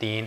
3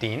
3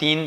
3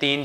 3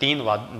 3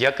1